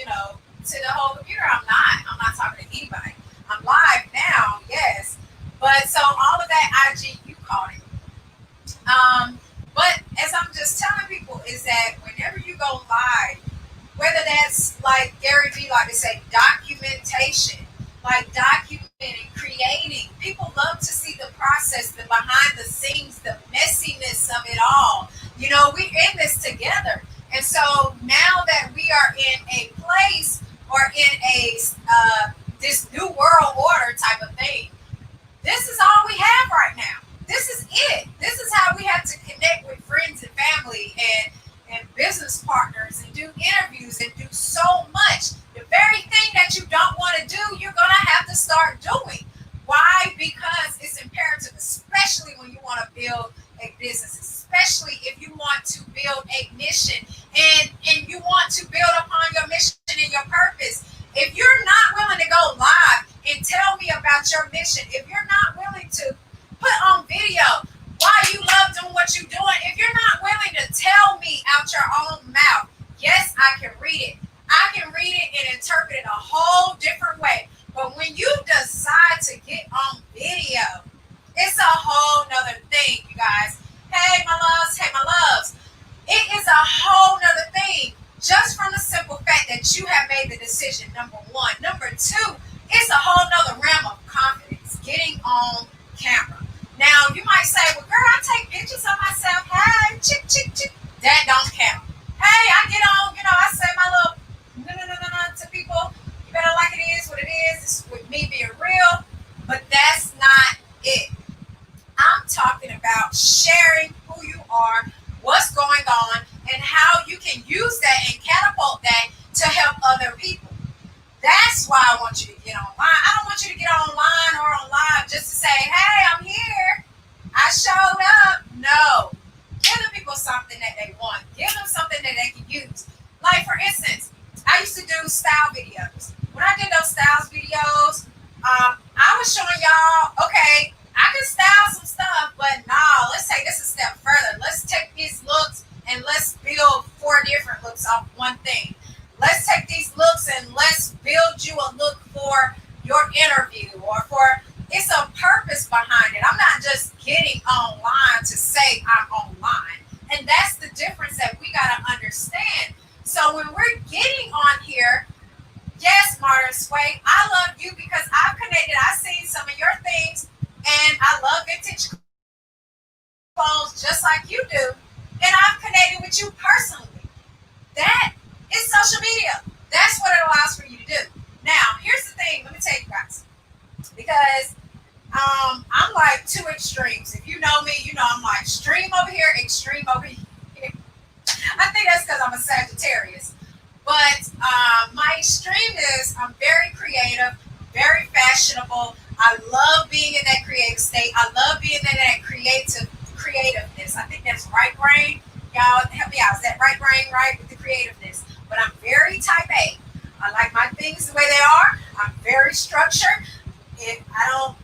to the whole computer. I'm not. I'm not talking to anybody. I'm live now, yes. But so all of that IG, you caught it. But as I'm just telling people is that whenever you go live, whether that's like Gary Vee like to say documentation, like documenting, creating. People love to see the process, the behind the scenes, the messiness of it all. We're in this together. And so now that we are in a place or in a this new world order type of thing, this is all we have right now. This is it. This is how we have to connect with friends and family and business partners and do interviews and do so much. The very thing that you don't want to do, you're going to have to start doing. Why? Because it's imperative, especially when you want to build a business, especially if you want to build a mission and you want to build upon your mission and your purpose. If you're not willing to go live and tell me about your mission, if you're not willing to put on video why you love doing what you're doing, if you're not willing to tell me out your own mouth, yes, I can read it. I can read it and interpret it a whole different way. But when you decide to get on video, it's a whole nother thing, you guys. Hey, my loves. Hey, my loves. It is a whole nother thing just from the simple fact that you have made the decision, number one. Number two, it's a whole nother realm of confidence, getting on camera. Now, you might say, well, girl, I take pictures of myself. Hey, chick, chick, chick. That don't count. Hey, I get on, I say my little no to people. You better like it is what it is. It's with me being real. But that's not it. I'm talking about sharing who you are, what's going on, and how you can use that and catapult that to help other people. That's why I want you to get online. I don't want you to get online or on live just to say, hey, I'm here. I showed up. No. Give the people something that they want. Give them something that they can use. Like, for instance, I used to do style videos. When I did those styles videos, I was showing y'all, okay, I can style some stuff, but nah, let's take this a step further. Let's take these looks and let's build 4 different looks off one thing. Let's take these looks and let's build you a look for your interview or for, it's a purpose behind it. I'm not just getting online to say I'm online. And that's the difference that we got to understand. So when we're getting on here, yes, Modern Sway, I love you because I've connected. I've seen some of your things and I love vintage clothes just like you do. And I've connected with you personally. That is social media. That's what it allows for you to do. Now, here's the thing. Let me tell you guys. Because I'm like 2 extremes. If you know me, you know I'm like extreme over here, extreme over here. I think that's because I'm a Sagittarius. But my extreme is I'm very creative, very fashionable. I love being in that creative state. I love being in that creativeness. I think that's right brain. Y'all help me out. Is that right brain, right? With the creativeness. But I'm very type A. I like my things the way they are. I'm very structured. I don't,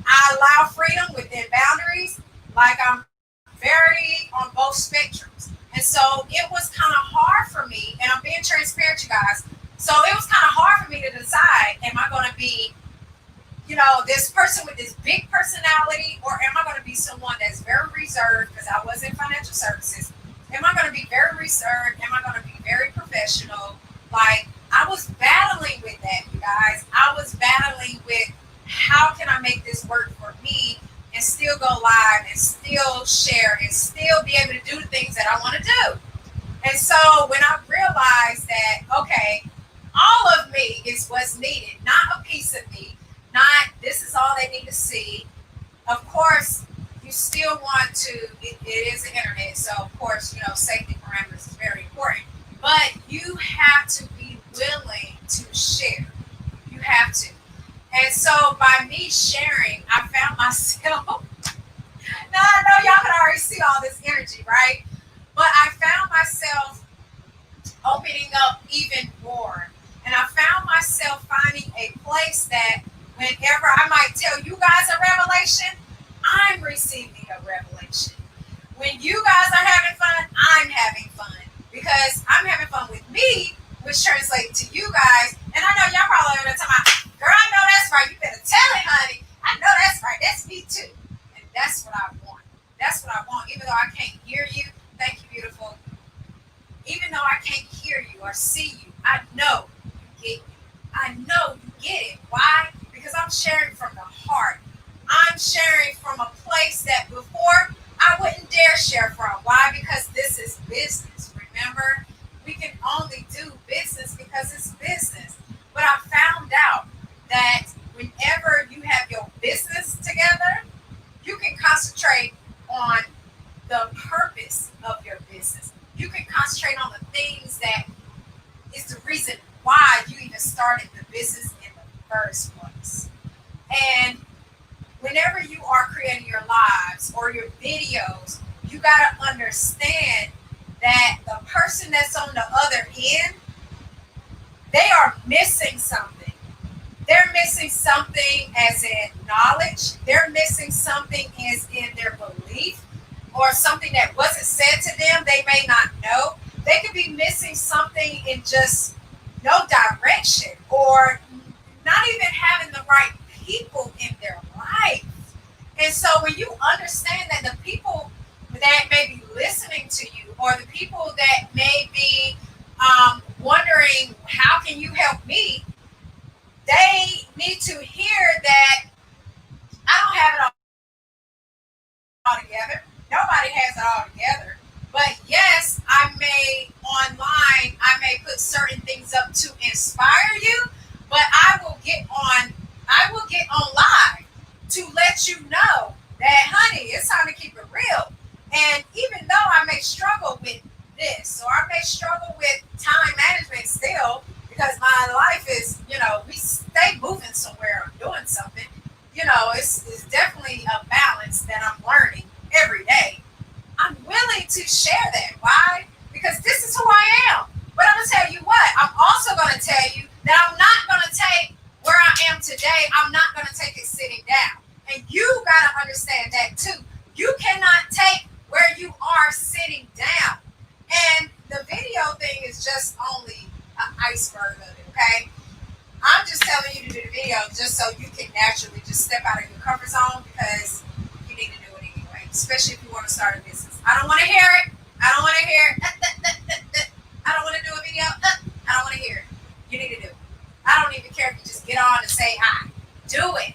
I allow freedom within boundaries. Like I'm very on both spectrums. And so it was kind of hard for me, and I'm being transparent, you guys. So it was kind of hard for me to decide, am I going to be, this person with this big personality, or am I going to be someone that's very reserved because I was in financial services? Am I going to be very reserved? Am I going to be very professional? Like, I was battling with that, you guys. I was battling with how can I make this work for me and still go live and still share and still be able to do the things that I want to do. And so when I realized that, okay, all of me is what's needed, not a piece of me, not this is all they need to see. Of course, you still want to, it is the internet, so of course, safety parameters is very important. But you have to be willing to share. You have to. And so by me sharing, I found myself, now I know y'all can already see all this energy, right? But I found myself opening up even more. And I found myself finding a place that whenever I might tell you guys a revelation, I'm receiving a revelation. When you guys are having fun, I'm having fun. Because I'm having fun with me, which turns translate to you guys. And I know y'all probably over there talking about, girl, I know that's right. You better tell it, honey. I know that's right. That's me too. And that's what I want. That's what I want. Even though I can't hear you, thank you, beautiful. Even though I can't hear you or see you, I know you get it. I know you get it. Why? Because I'm sharing from the heart. I'm sharing from a place that before I wouldn't dare share from. Why? Because this is business. Remember, we can only do business because it's business. But I found out that whenever you have your business together, you can concentrate on the purpose of your business. You can concentrate on the things that is the reason why you even started the business in the first place. And whenever you are creating your lives or your videos, you got to understand that the person that's on the other end, they are missing something. They're missing something as in knowledge. They're missing something as in their belief or something that wasn't said to them. They may not know. They could be missing something in just no direction or not even having the right people in their life. And so when you understand that the people that may be listening to you or the people that may be wondering, how can you help me? They need to hear that I don't have it all together. Nobody has it all together. But yes, I may put certain things up to inspire you, but I will get on live to let you know that, honey, it's time to keep it real. And even though I may struggle with this, or I may struggle with time management still, because my life is, we stay moving somewhere or doing something. It's definitely a balance that I'm learning every day. I'm willing to share that. Why? Because this is who I am. But I'm going to tell you what, I'm also going to tell you that I'm not going to take where I am today, I'm not going to take it sitting down. And you got to understand that too. You cannot take where you are sitting down. And the video thing is just only an iceberg of it, okay? I'm just telling you to do the video just so you can naturally just step out of your comfort zone because you need to do it anyway, especially if you want to start a business. I don't want to hear it. I don't want to hear it. I don't want to do a video. I don't want to hear it. You need to do it. I don't even care if you just get on and say hi. Do it.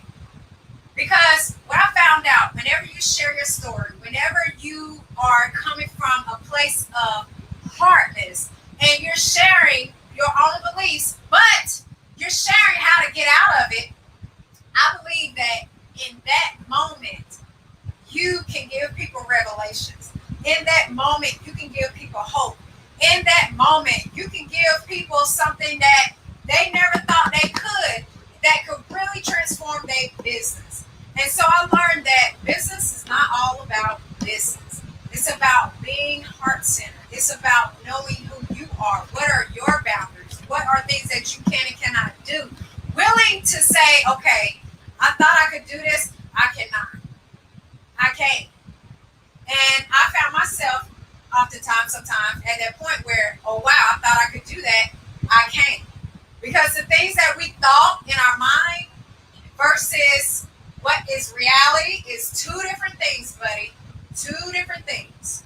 Because what I found out, whenever you share your story, whenever you are coming from a place of hardness and you're sharing your own beliefs, but you're sharing how to get out of it, I believe that in that moment, you can give people revelations. In that moment, you can give people hope. In that moment, you can give people something that they never thought they could, that could really transform their business. And so I learned that business is not all about business. It's about being heart-centered. It's about knowing who you are. What are your boundaries? What are things that you can and cannot do? Willing to say, okay, I thought I could do this. I cannot. I can't. And I found myself sometimes at that point where, oh, wow, I thought I could do that. I can't. Because the things that we thought in our mind versus what is reality is two different things, buddy. Two different things.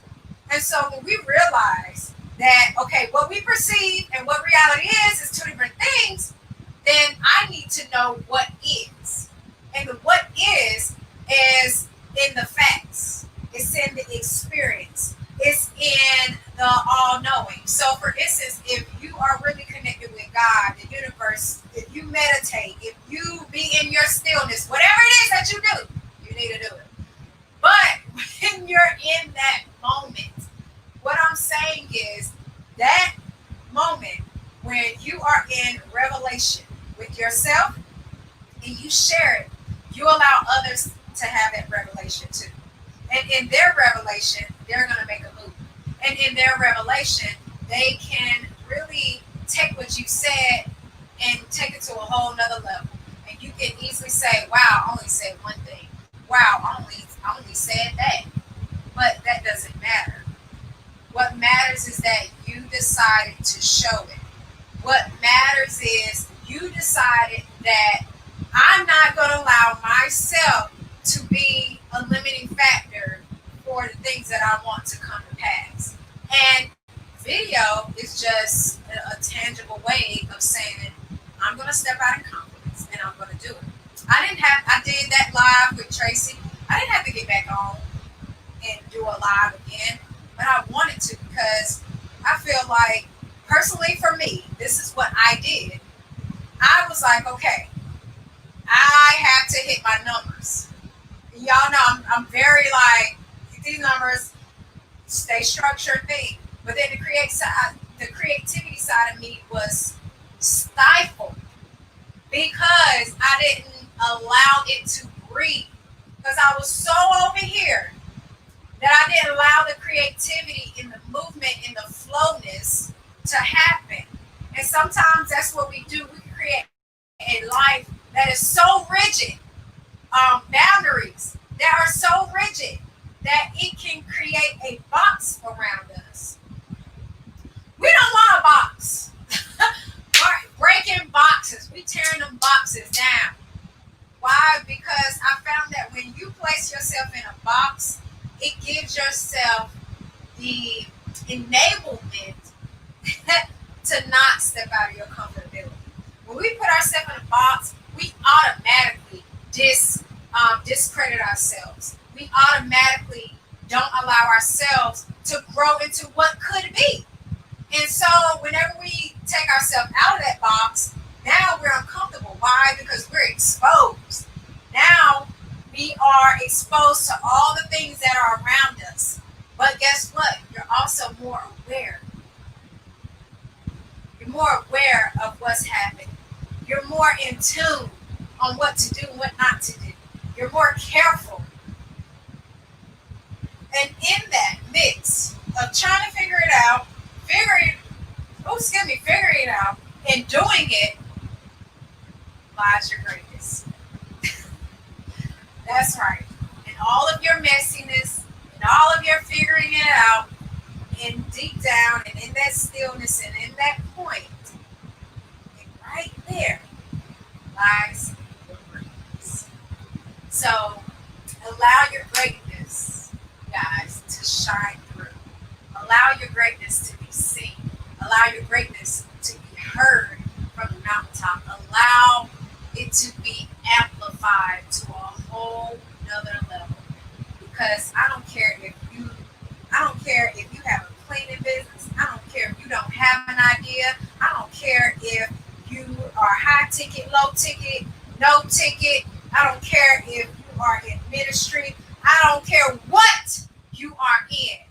And so when we realize that, okay, what we perceive and what reality is two different things, then I need to know what is. And the what is in the facts. It's in the experience. It's in the all-knowing. So, for instance, if you are really connected with God, the universe, if you meditate, if you be in your stillness, whatever it is that you do, you need to do it. But when you're in that moment, what I'm saying is that moment when you are in revelation with yourself and you share it, you allow others to have that revelation too. And in their revelation, they're going to make a move. And in their revelation, they can really take what you said and take it to a whole nother level. And you can easily say, wow, I only said one thing. Wow, I only said that. But that doesn't matter. What matters is that you decided to show it. What matters is you decided that I'm not going to allow myself to be a limiting factor for the things that I want to come to pass. And video is just a tangible way of saying, I'm going to step out in confidence and I'm going to do it. I did that live with Tracy. I didn't have to get back on and do a live again, but I wanted to because I feel like, personally for me, this is what I did. I was like, okay, I have to hit my numbers. Y'all know I'm very like, these numbers, stay structured thing. But then the creativity side of me was stifled because I didn't allow it to breathe. Because I was so over here that I didn't allow the creativity in the movement, in the flowness to happen. And sometimes that's what we do. We create a life that is so rigid, boundaries that are so rigid that it can create a box around us. We don't want a box. Breaking boxes. We tearing them boxes down. Why? Because I found that when you place yourself in a box, it gives yourself the enablement to not step out of your comfortability. When we put ourselves in a box, we automatically discredit ourselves. We automatically don't allow ourselves to grow into what could be. And so whenever we take ourselves out of that box, now we're uncomfortable. Why? Because we're exposed. Now we are exposed to all the things that are around us. But guess what? You're also more aware. You're more aware of what's happening. You're more in tune on what to do and what not to do. You're more careful. And in that mix of trying to figure it out, figuring it out, and doing it, lies your greatness. That's right. And all of your messiness, and all of your figuring it out, and deep down, and in that stillness, and in that point, and right there lies your greatness. So allow your greatness, guys, to shine through. Allow your greatness to be seen. Allow your greatness to be heard from the mountaintop. Allow it to be amplified to a whole nother level. Because I don't care if you have a cleaning business. I don't care if you don't have an idea. I don't care if you are high ticket, low ticket, no ticket. I don't care if you are in ministry. I don't care what you are in.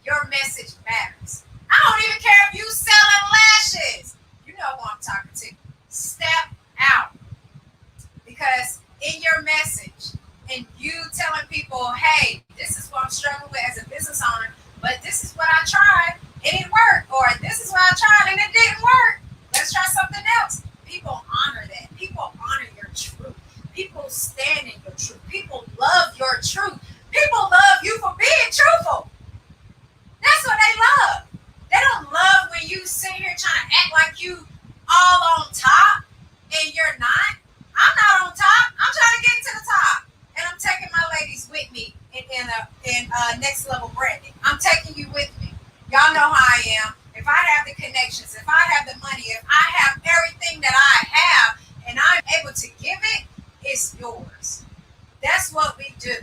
Your message matters. I don't even care if you selling lashes. You know who I'm talking to. Step out. Because in your message and you telling people, hey, this is what I'm struggling with as a business owner, but this is what I tried and it worked. Or this is what I tried and it didn't work. Let's try something else. People honor that. People honor your truth. People stand in your truth. People love your truth. People love you for being truthful. That's what they love. They don't love when you sit here trying to act like you all on top and you're not. I'm not on top. I'm trying to get to the top. And I'm taking my ladies with me in next level branding. I'm taking you with me. Y'all know how I am. If I have the connections, if I have the money, if I have everything that I have and I'm able to give it, it's yours. That's what we do.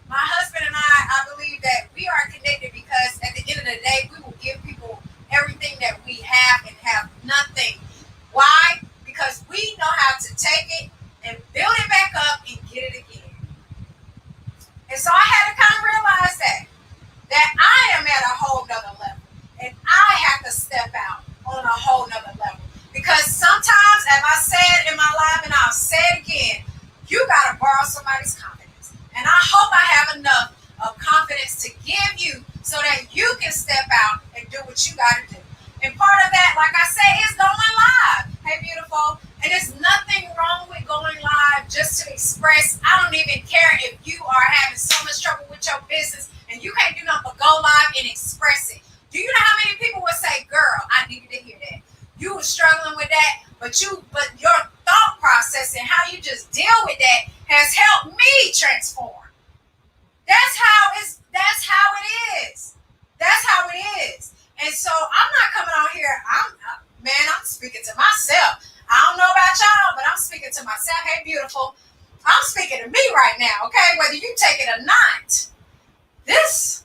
My husband and I believe that we are connected because at the end of the day, we will give people everything that we have and have nothing. Why? Because we know how to take it and build it back up and get it again. And so I had to kind of realize that I am at a whole nother level. And I have to step out on a whole nother level. Because sometimes, as I said in my live, and I'll say it again, you got to borrow somebody's confidence. And I hope I have enough of confidence to give you so that you can step out and do what you got to do. And part of that, like I said, is going live. Hey, beautiful. And there's nothing wrong with going live just to express. I don't even care if you are having so much trouble with your business and you can't do nothing but go live and express it. Do you know how many people would say, girl, I needed to hear that? You were struggling dealing with that, but your thought process and how you just deal with that has helped me transform. That's how it is. That's how it is. And so I'm not coming on here. I'm speaking to myself. I don't know about y'all, but I'm speaking to myself. Hey, beautiful. I'm speaking to me right now, okay? Whether you take it or not. This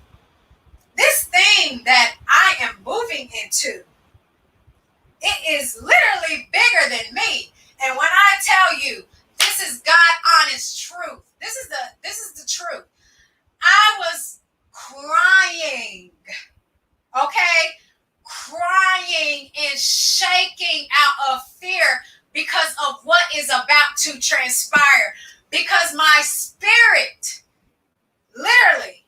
thing that I am moving into, it is literally bigger than me. And when I tell you, this is God honest truth. This is the truth. I was crying, okay? Crying and shaking out of fear because of what is about to transpire. Because my spirit, literally,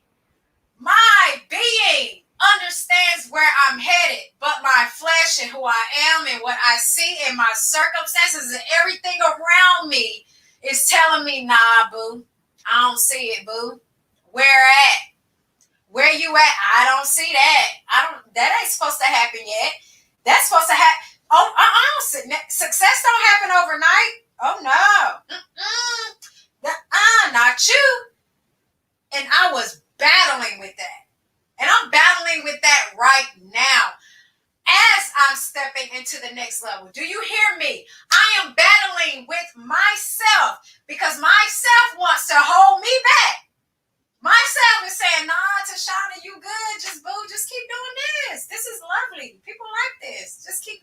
my being understands where I'm headed, but my flesh and who I am and what I see and my circumstances and everything around me is telling me, nah, boo, I don't see it, boo. Where at? Where you at? I don't see that. That ain't supposed to happen yet. That's supposed to happen. Oh, success don't happen overnight. Oh no. Not you. And I was battling with that. And I'm battling with that right now as I'm stepping into the next level. Do you hear me? I am battling with myself because myself wants to hold me back. Myself is saying, nah, Tashana, you good. Just keep doing this. This is lovely. People like this. Just keep.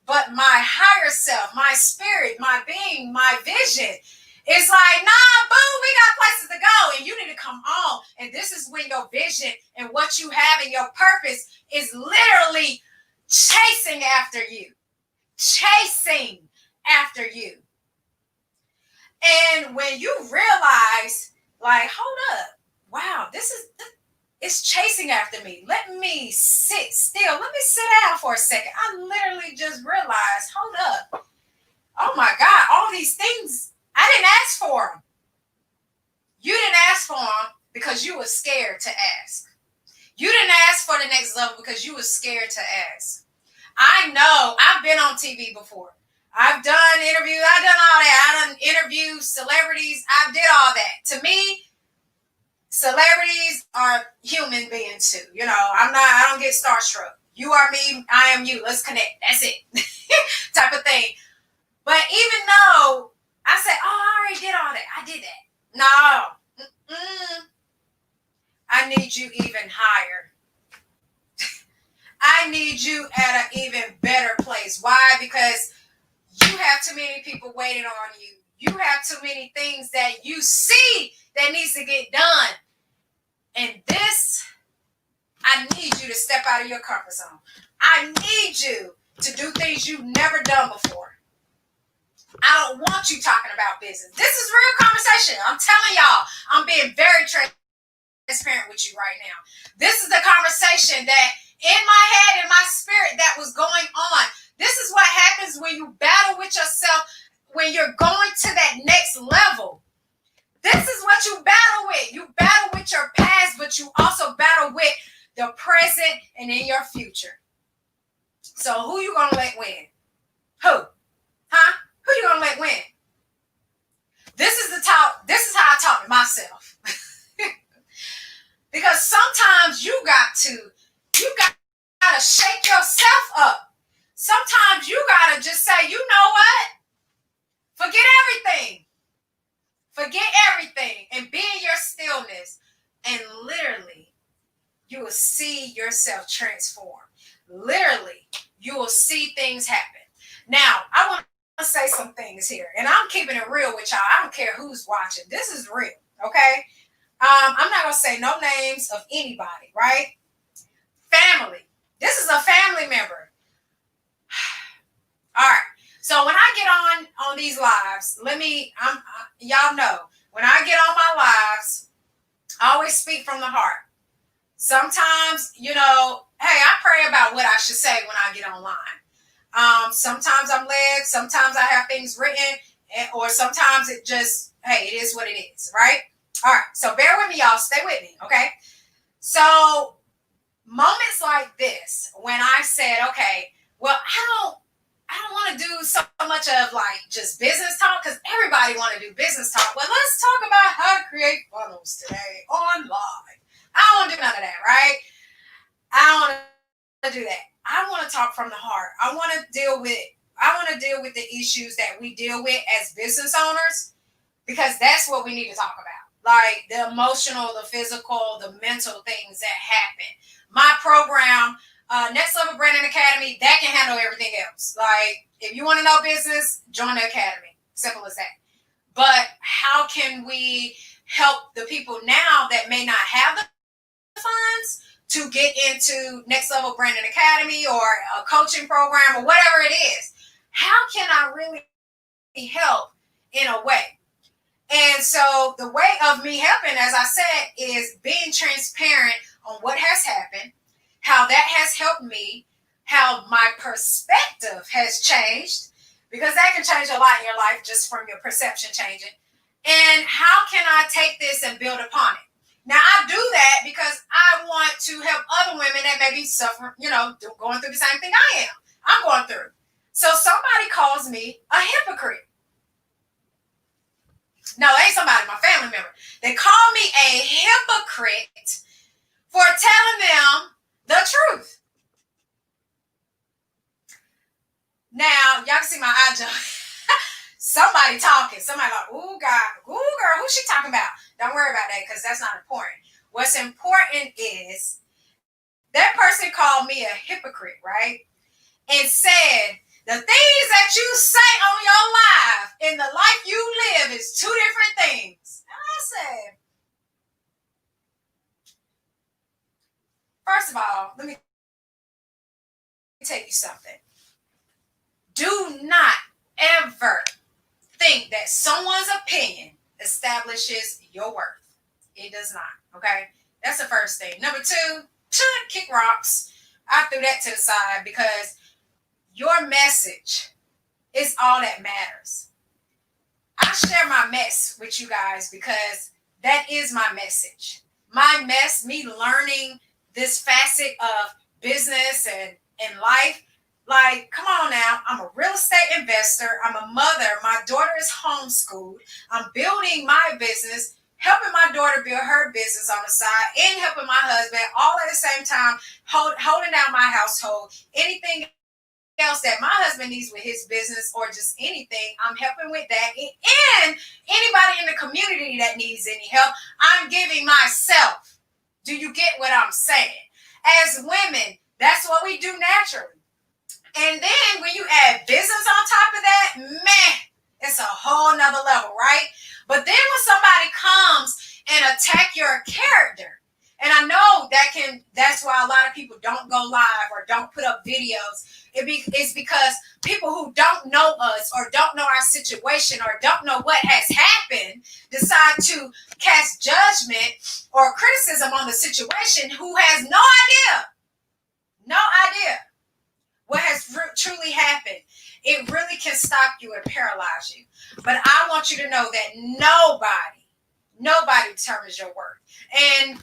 But my higher self, my spirit, my being, my vision, it's like, nah, boo, we got places to go and you need to come on. And this is when your vision and what you have and your purpose is literally chasing after you. Chasing after you. And when you realize, like, hold up, wow, it's chasing after me. Let me sit still. Let me sit down for a second. I literally just realized, hold up. Oh my God, all these things, I didn't ask for them. You didn't ask for them because you were scared to ask. You didn't ask for the next level because you were scared to ask. I know, I've been on TV before. I've done interviews. I've done all that. I done interviewed celebrities. I did all that. To me, celebrities are human beings too. You know, I don't get starstruck. You are me, I am you. Let's connect. That's it. Type of thing. But even though I said, oh, I already did all that. I did that. No. I need you even higher. I need you at an even better place. Why? Because you have too many people waiting on you. You have too many things that you see that needs to get done. And this, I need you to step out of your comfort zone. I need you to do things you've never done before. I don't want you talking about business. This is real conversation. I'm telling y'all, I'm being very transparent with you right now. This is the conversation that in my head, in my spirit, that was going on. This is what happens when you battle with yourself, when you're going to that next level. This is what you battle with. You battle with your past, but you also battle with the present and in your future. So who you gonna let win? Who? Huh? Who you gonna let win? This is the talk. This is how I talk to myself. Because sometimes you gotta shake yourself up. Sometimes you gotta just say, you know what? Forget everything. Forget everything and be in your stillness. And literally, you will see yourself transform. Literally, you will see things happen. Now, I want to say some things here. And I'm keeping it real with y'all. I don't care who's watching. This is real, okay? I'm not going to say no names of anybody, right? Family. This is a family member. All right. So when I get on these lives, y'all know, when I get on my lives, I always speak from the heart. Sometimes, hey, I pray about what I should say when I get online. Sometimes I'm led, sometimes I have things written, or sometimes it just, hey, it is what it is, right? All right, so bear with me, y'all. Stay with me, okay? So moments like this, when I said, okay, well, I don't want to do so much of like just business talk because everybody want to do business talk. Well, let's talk about how to create funnels today online. I don't want to do none of that, right? I don't want to do that. I want to talk from the heart. I want to deal with the issues that we deal with as business owners because that's what we need to talk about. Like the emotional, the physical, the mental things that happen. My program, Next Level Branding Academy, that can handle everything else. Like if you want to know business, join the academy. Simple as that. But how can we help the people now that may not have the funds to get into Next Level Branding Academy or a coaching program or whatever it is? How can I really help in a way? And so the way of me helping, as I said, is being transparent on what has happened, how that has helped me, how my perspective has changed, because that can change a lot in your life just from your perception changing. And how can I take this and build upon it? Now, I do that because I want to help other women that may be suffering, going through the same thing I'm going through. So somebody calls me a hypocrite. No, it ain't somebody, my family member. They call me a hypocrite for telling them the truth. Now, y'all can see my eye jump. Somebody talking. Somebody like, ooh, God, ooh, girl, who's she talking about? Don't worry about that because that's not important. What's important is that person called me a hypocrite, right? And said, the things that you say on your life and the life you live is two different things. And I said, first of all, let me tell you something. Do not ever think that someone's opinion establishes your worth. It does not, okay? That's the first thing. Number two, kick rocks. I threw that to the side because your message is all that matters. I share my mess with you guys because that is my message. My mess, me learning this facet of business and life. Like, come on now. I'm a real estate investor. I'm a mother. My daughter is homeschooled. I'm building my business, helping my daughter build her business on the side, and helping my husband all at the same time, holding down my household. Anything else that my husband needs with his business or just anything, I'm helping with that. And anybody in the community that needs any help, I'm giving myself. Do you get what I'm saying? As women, that's what we do naturally. And then when you add business on top of that, man, it's a whole nother level, right? But then when somebody comes and attack your character, and I know that's why a lot of people don't go live or don't put up videos. It's because people who don't know us or don't know our situation or don't know what has happened decide to cast judgment or criticism on the situation who has no idea what has truly happened. It really can stop you and paralyze you. But I want you to know that nobody determines your worth. And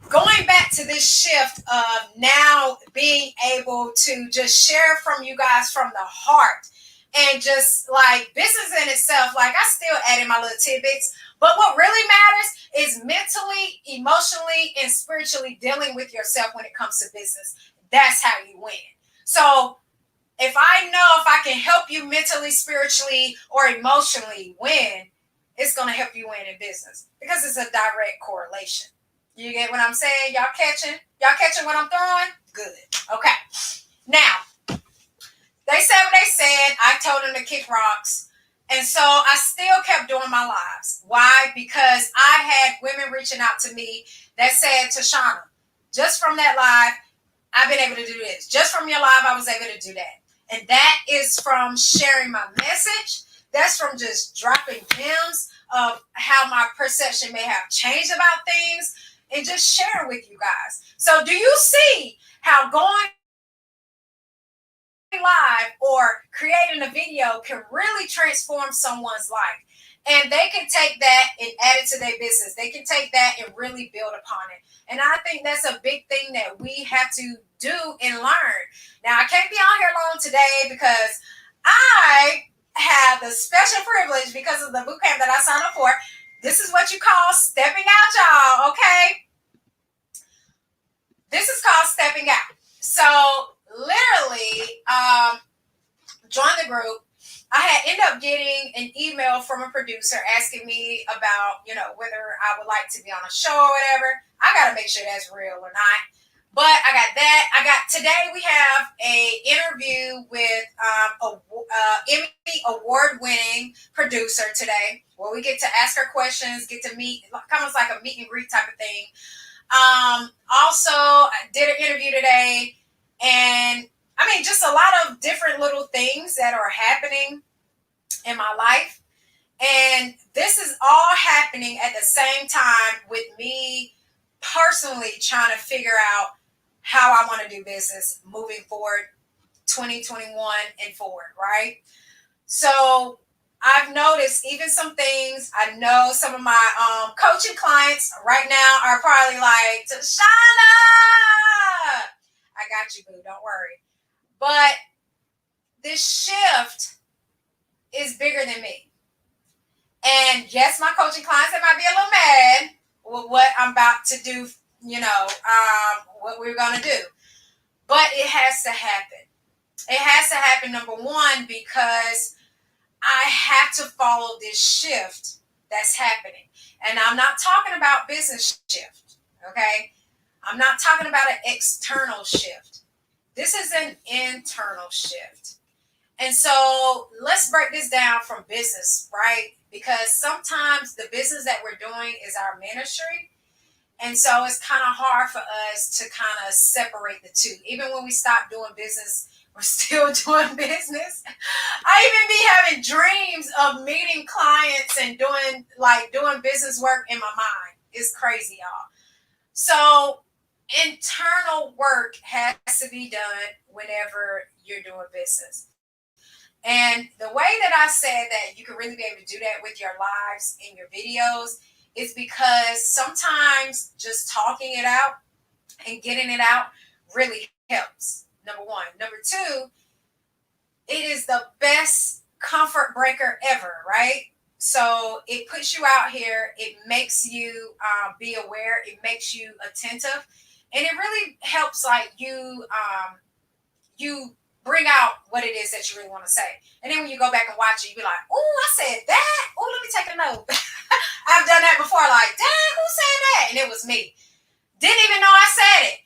going back to this shift of now being able to just share from you guys from the heart and just like business in itself, like I still add in my little tidbits, but what really matters is mentally, emotionally, and spiritually dealing with yourself when it comes to business. That's how you win. So if I can help you mentally, spiritually, or emotionally win, it's going to help you win in business because it's a direct correlation. You get what I'm saying? Y'all catching what I'm throwing? Good. Okay. Now, they said what they said. I told them to kick rocks. And so I still kept doing my lives. Why? Because I had women reaching out to me that said, Tashana, just from that live, I've been able to do this. Just from your live, I was able to do that. And that is from sharing my message. That's from just dropping gems of how my perception may have changed about things and just sharing with you guys. So do you see how going live or creating a video can really transform someone's life? And they can take that and add it to their business. They can take that and really build upon it. And I think that's a big thing that we have to do and learn. Now, I can't be on here long today because I have the special privilege because of the boot camp that I signed up for. This is what you call stepping out, y'all, okay? This is called stepping out. So literally, join the group. I had ended up getting an email from a producer asking me about, whether I would like to be on a show or whatever. I got to make sure that's real or not. But I got that. Today we have a interview with a Emmy award-winning producer today, where we get to ask her questions, get to meet, almost like a meet and greet type of thing. Also, I did an interview today, and just a lot of different little things that are happening in my life. And this is all happening at the same time with me personally trying to figure out how I want to do business moving forward, 2021 and forward, right? So I've noticed even some things. I know some of my coaching clients right now are probably like, Tashana, I got you, boo, don't worry. But this shift is bigger than me. And yes, my coaching clients, they might be a little mad with what I'm about to do, what we're going to do. But it has to happen. It has to happen, number one, because I have to follow this shift that's happening. And I'm not talking about business shift, okay? I'm not talking about an external shift. This is an internal shift. And so let's break this down from business, right? Because sometimes the business that we're doing is our ministry. And so it's kind of hard for us to kind of separate the two. Even when we stop doing business, we're still doing business. I even be having dreams of meeting clients and doing business work in my mind. It's crazy, y'all. So internal work has to be done whenever you're doing business. And the way that I said that you can really be able to do that with your lives and your videos is because sometimes just talking it out and getting it out really helps. Number one. Number two, it is the best comfort breaker ever, right? So it puts you out here. It makes you be aware. It makes you attentive. And it really helps you bring out what it is that you really want to say. And then when you go back and watch it, you be like, oh, I said that. Oh, let me take a note. I've done that before. Like, dang, who said that? And it was me. Didn't even know I said it.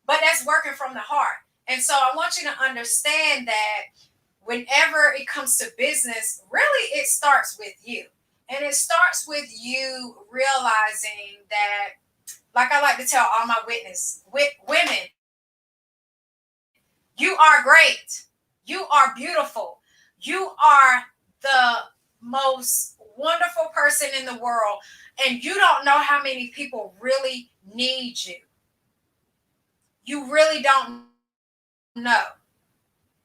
But that's working from the heart. And so I want you to understand that whenever it comes to business, really it starts with you. And it starts with you realizing that, like I like to tell all my women, you are great. You are beautiful. You are the most wonderful person in the world. And you don't know how many people really need you. You really don't know.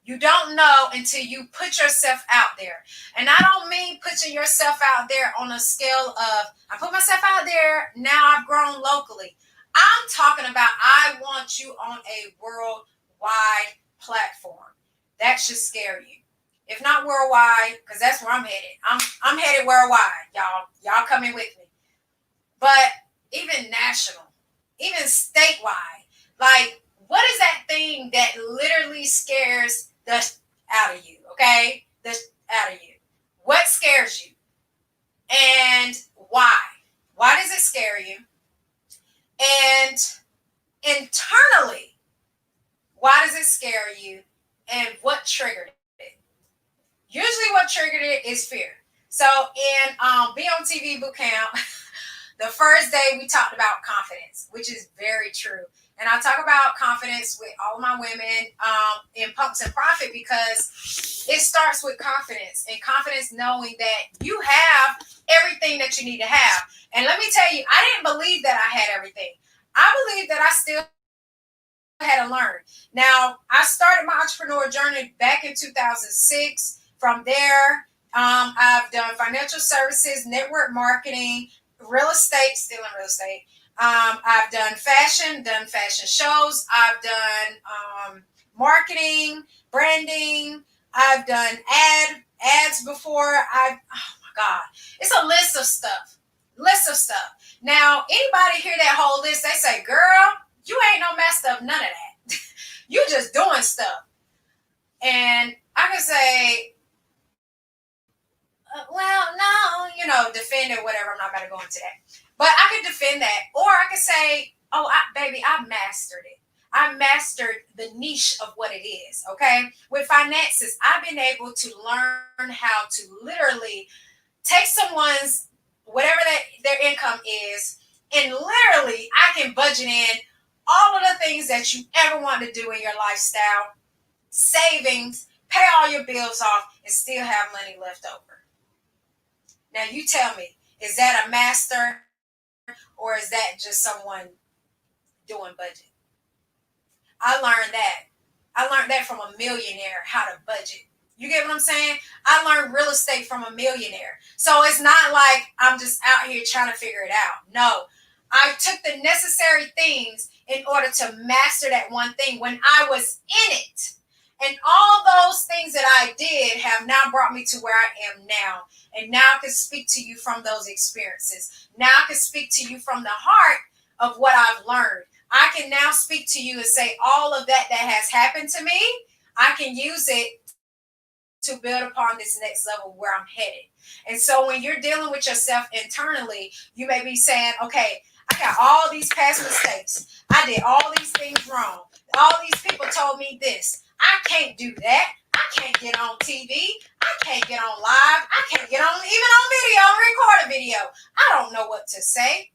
You don't know until you put yourself out there. And I don't mean putting yourself out there on a scale of, I put myself out there, now I've grown locally. I'm talking about I want you on a worldwide platform. That should scare you. If not worldwide, because that's where I'm headed. I'm headed worldwide, y'all. Y'all coming with me. But even national, even statewide, like, what is that thing that literally scares the out of you, okay? The out of you. What scares you? And why? Why does it scare you? And internally, why does it scare you? And what triggered it? Usually what triggered it is fear. So in Be on TV Bootcamp, the first day we talked about confidence, which is very true. And I talk about confidence with all of my women in Pumps and Profit because it starts with confidence, and confidence knowing that you have everything that you need to have. And let me tell you, I didn't believe that I had everything. I believe that I still had to learn. Now, I started my entrepreneur journey back in 2006. From there, I've done financial services, network marketing, real estate, still in real estate. I've done fashion shows. I've done marketing, branding. I've done ads before. Oh my God, it's a list of stuff. List of stuff. Now, anybody hear that whole list? They say, "Girl, you ain't no master of none of that. You just doing stuff." And I can say, well, no, defend it, whatever. I'm not going to go into that. But I could defend that. Or I could say, oh, baby, I mastered it. I mastered the niche of what it is, okay? With finances, I've been able to learn how to literally take someone's, whatever their income is, and literally I can budget in all of the things that you ever want to do in your lifestyle, savings, pay all your bills off, and still have money left over. Now you tell me, is that a master or is that just someone doing budget? I learned that. I learned that from a millionaire, how to budget. You get what I'm saying? I learned real estate from a millionaire. So it's not like I'm just out here trying to figure it out. No, I took the necessary things in order to master that one thing when I was in it. And all those things that I did have now brought me to where I am now. And now I can speak to you from those experiences. Now I can speak to you from the heart of what I've learned. I can now speak to you and say all of that has happened to me, I can use it to build upon this next level where I'm headed. And so when you're dealing with yourself internally, you may be saying, okay, I got all these past mistakes. I did all these things wrong. All these people told me this. I can't do that. I can't get on TV. I can't get on live. I can't get on even on video, record a video. I don't know what to say.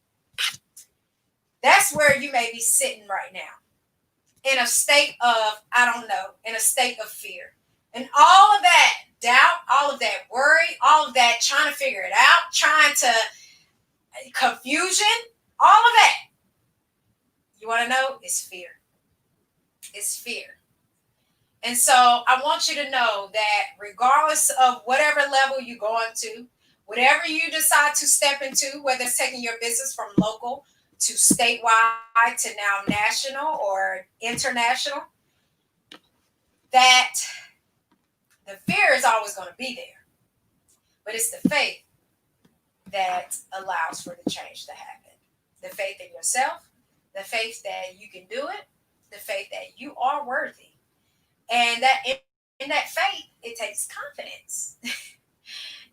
That's where you may be sitting right now, in a state of, I don't know, in a state of fear. And all of that doubt, all of that worry, all of that trying to figure it out, trying to confusion, all of that, you want to know, is fear. It's fear. And so I want you to know that regardless of whatever level you go into, whatever you decide to step into, whether it's taking your business from local to statewide to now national or international, that the fear is always going to be there. But it's the faith that allows for the change to happen. The faith in yourself, the faith that you can do it, the faith that you are worthy. And that in that faith, it takes confidence.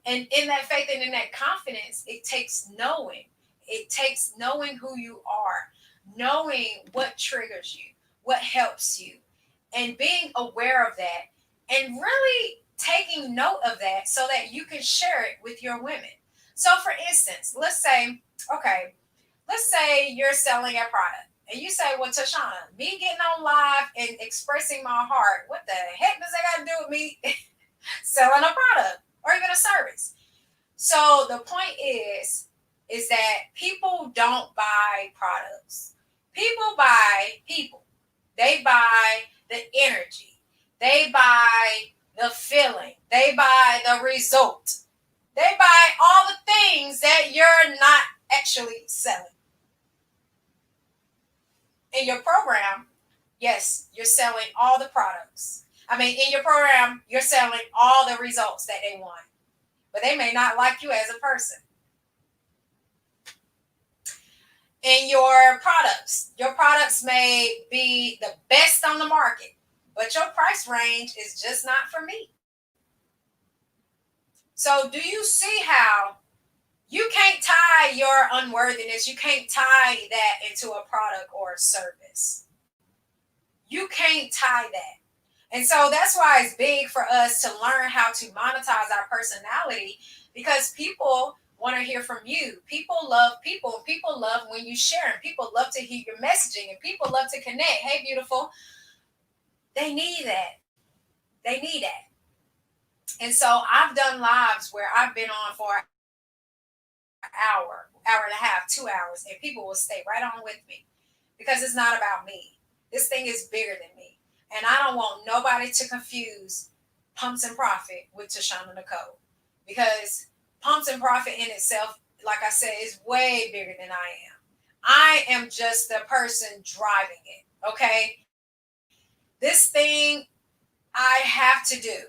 And in that faith and in that confidence, it takes knowing. It takes knowing who you are, knowing what triggers you, what helps you, and being aware of that, and really taking note of that so that you can share it with your women. So for instance, let's say you're selling a product. And you say, well, Tashana, me getting on live and expressing my heart, what the heck does that got to do with me selling a product or even a service? So the point is that people don't buy products. People buy people. They buy the energy. They buy the feeling. They buy the result. They buy all the things that you're not actually selling. In your program, yes, you're selling all the products. In your program, you're selling all the results that they want. But they may not like you as a person. In your products may be the best on the market, but your price range is just not for me. So do you see how you can't tie your unworthiness, you can't tie that into a product or a service. You can't tie that. And so that's why it's big for us to learn how to monetize our personality, because people want to hear from you. People love people, and people love when you share, and people love to hear your messaging, and people love to connect. Hey, beautiful. They need that. They need that. And so I've done lives where I've been on for hour and a half, 2 hours, and people will stay right on with me because it's not about me. This thing is bigger than me. And I don't want nobody to confuse Pumps and Profit with Tashana Nicole. because Pumps and Profit in itself, like I said, is way bigger than I am. I am just the person driving it. Okay. This thing I have to do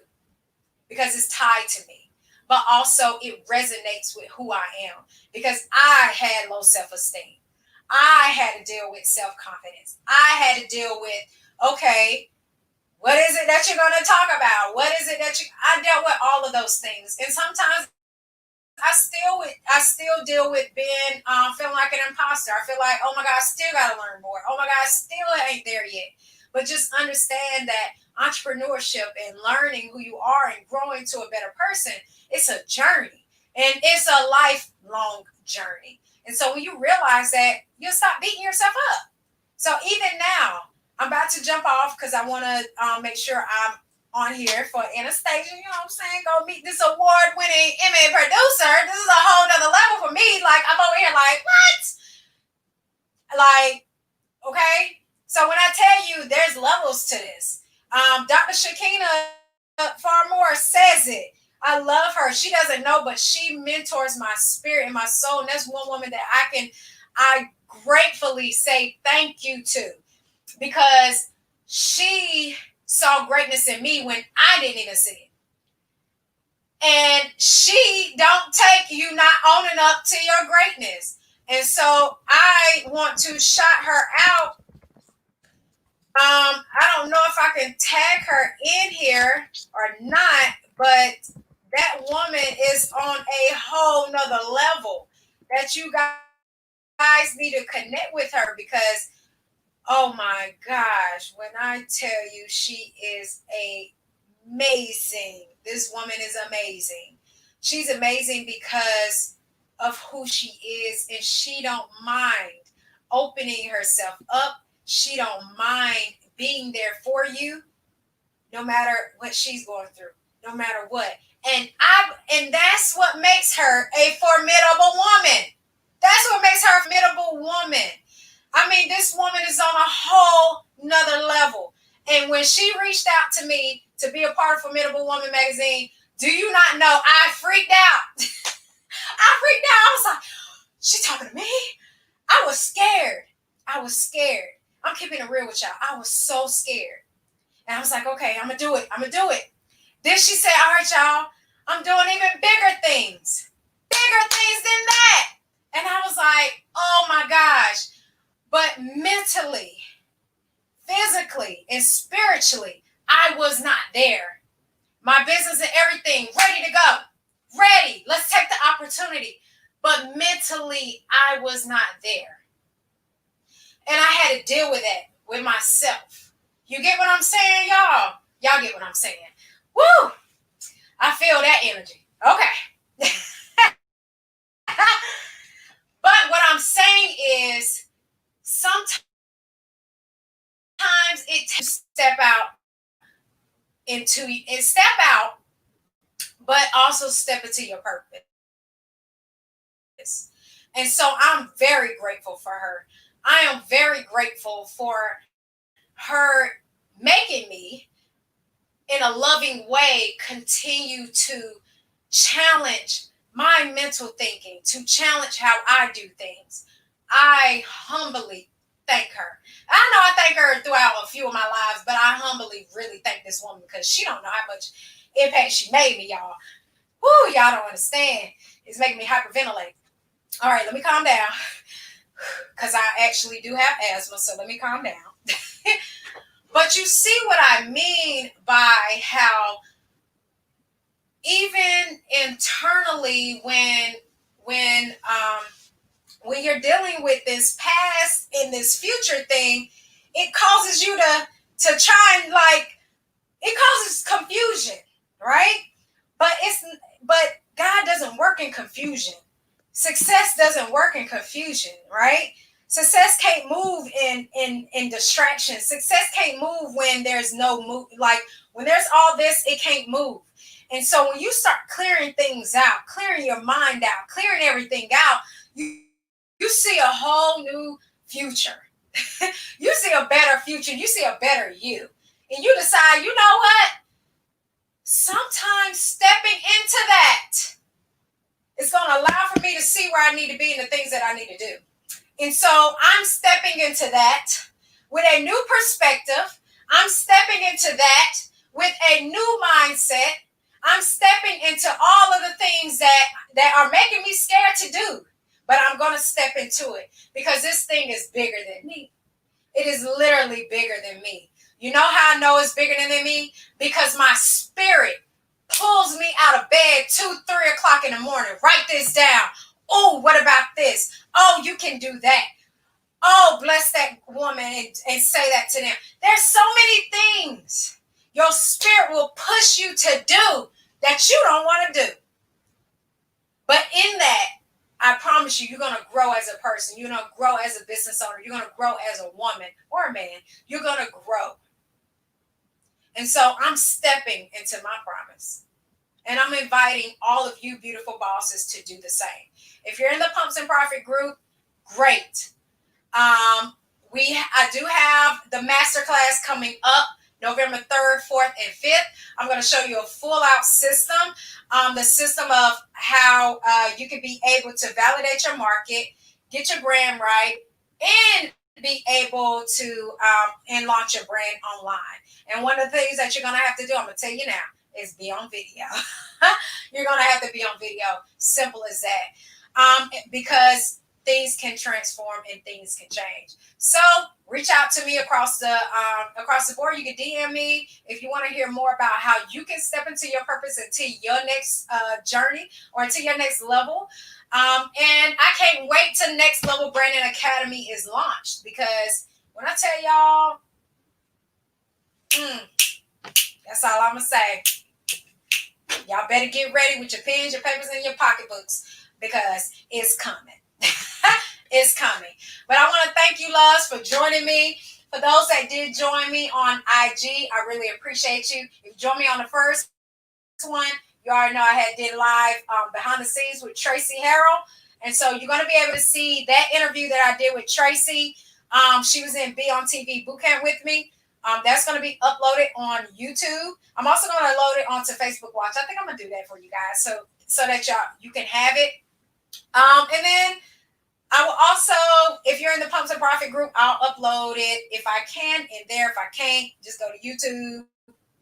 because it's tied to me, but also it resonates with who I am because I had low self-esteem. I had to deal with self-confidence. I had to deal with, okay, what is it that you're going to talk about? What is it that I dealt with all of those things. And sometimes I still deal with being feeling like an imposter. I feel like, oh my God, I still got to learn more. Oh my God, I still ain't there yet. But just understand that entrepreneurship and learning who you are and growing to a better person, it's a journey and it's a lifelong journey. And so when you realize that, you'll stop beating yourself up. So even now, I'm about to jump off because I want to make sure I'm on here for Anastasia, you know what I'm saying? Go meet this award-winning Emmy producer. This is a whole nother level for me. Like, I'm over here like, what? Like, okay? So when I tell you there's levels to this, Dr. Shakina Farmore says it. I love her. She doesn't know, but she mentors my spirit and my soul. And that's one woman that I gratefully say thank you to, because she saw greatness in me when I didn't even see it. And she don't take you not owning up to your greatness. And so I want to shout her out. I don't know if I can tag her in here or not, but that woman is on a whole nother level that you guys need to connect with her, because oh my gosh, when I tell you she is amazing. This woman is amazing. She's amazing because of who she is, and she don't mind opening herself up. She don't mind being there for you no matter what she's going through, no matter what. And that's what makes her a formidable woman. That's what makes her a formidable woman. I mean, this woman is on a whole nother level. And when she reached out to me to be a part of Formidable Woman magazine, do you not know I freaked out? I freaked out. I was like, she talking to me? I was scared. I'm keeping it real with y'all. I was so scared. And I was like, okay, I'm going to do it. Then she said, all right, y'all, I'm doing even bigger things than that. And I was like, oh my gosh. But mentally, physically, and spiritually, I was not there. My business and everything, ready to go. Ready. Let's take the opportunity. But mentally, I was not there. And I had to deal with that with myself. You get what I'm saying, y'all? Y'all get what I'm saying. Woo! I feel that energy. Okay. But what I'm saying is, sometimes it takes step out, but also step into your purpose. And so I'm very grateful for her. I am very grateful for her making me, in a loving way, continue to challenge my mental thinking, to challenge how I do things. I humbly thank her. I know I thank her throughout a few of my lives, but I humbly really thank this woman, because she don't know how much impact she made me, y'all. Woo, y'all don't understand. It's making me hyperventilate. All right, let me calm down, because I actually do have asthma, so let me calm down. But you see what I mean by how even internally, when you're dealing with this past and this future thing, it causes you to try and, like, it causes confusion, right? But God doesn't work in confusion. Success doesn't work in confusion, right? Success can't move in distraction. Success can't move when there's no move. Like, when there's all this, it can't move. And so when you start clearing things out, clearing your mind out, clearing everything out, you see a whole new future. You see a better future. You see a better you. And you decide, you know what? sometimes stepping into that is going to allow for me to see where I need to be and the things that I need to do. And so I'm stepping into that with a new perspective. I'm stepping into that with a new mindset. I'm stepping into all of the things that are making me scared to do. But I'm going to step into it because this thing is bigger than me. It is literally bigger than me. You know how I know it's bigger than me? Because my spirit pulls me out of bed 2, 3 o'clock in the morning. Write this down. Oh, what about this? Oh, you can do that. Oh, bless that woman and say that to them. There's so many things your spirit will push you to do that you don't want to do. But in that, I promise you, you're going to grow as a person. You're going to grow as a business owner. You're going to grow as a woman or a man. You're going to grow. And so I'm stepping into my promise. And I'm inviting all of you beautiful bosses to do the same. If you're in the Pumps and Profit group, great. I do have the masterclass coming up November 3rd, 4th, and 5th. I'm going to show you a full-out system, the system of how you can be able to validate your market, get your brand right, and be able to and launch your brand online. And one of the things that you're going to have to do, I'm going to tell you now, is be on video. You're going to have to be on video. Simple as that. Because things can transform and things can change. So reach out to me across the board. You can DM me if you want to hear more about how you can step into your purpose, into your next journey, or into your next level. And I can't wait till Next Level Branding Academy is launched, because when I tell y'all, that's all I'm gonna say. Y'all better get ready with your pens, your papers, and your pocketbooks, because it's coming. It's coming. But I want to thank you, loves, for joining me. For those that did join me on IG, I really appreciate you. If you joined me on the first one, you already know I did live behind the scenes with Tracy Harrell. And so you're going to be able to see that interview that I did with Tracy. She was in Be on TV Bootcamp with me. That's going to be uploaded on YouTube. I'm also going to load it onto Facebook Watch. I think I'm going to do that for you guys so that you can have it. And then I will also, if you're in the Pumps and Profit group, I'll upload it if I can in there. If I can't, just go to YouTube,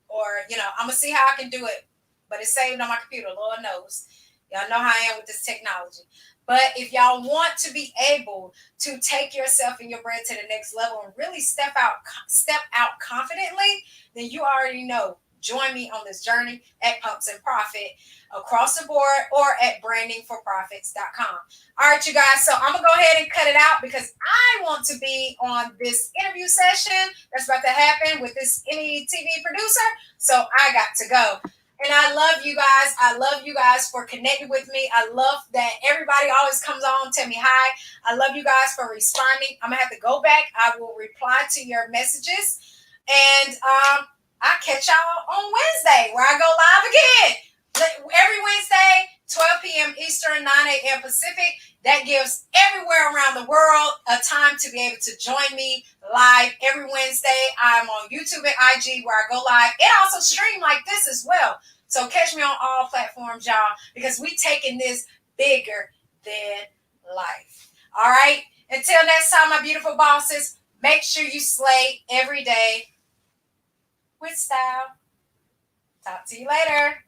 or, I'm going to see how I can do it. But it's saved on my computer, Lord knows. Y'all know how I am with this technology. But if y'all want to be able to take yourself and your brand to the next level and really step out confidently, then you already know. Join me on this journey at Pumps and Profit across the board, or at brandingforprofits.com. All right, you guys. So I'm going to go ahead and cut it out, because I want to be on this interview session that's about to happen with this Emmy TV producer. So I got to go. And I love you guys. I love you guys for connecting with me. I love that everybody always comes on, tell me hi. I love you guys for responding. I'm going to have to go back. I will reply to your messages. And I'll catch y'all on Wednesday, where I go live again. Every Wednesday, 12 p.m. Eastern, 9 a.m. Pacific. That gives everywhere around the world a time to be able to join me live every Wednesday. I'm on YouTube and IG, where I go live. It also stream like this as well. So catch me on all platforms, y'all, because we taking this bigger than life. All right? Until next time, my beautiful bosses, make sure you slay every day with style. Talk to you later.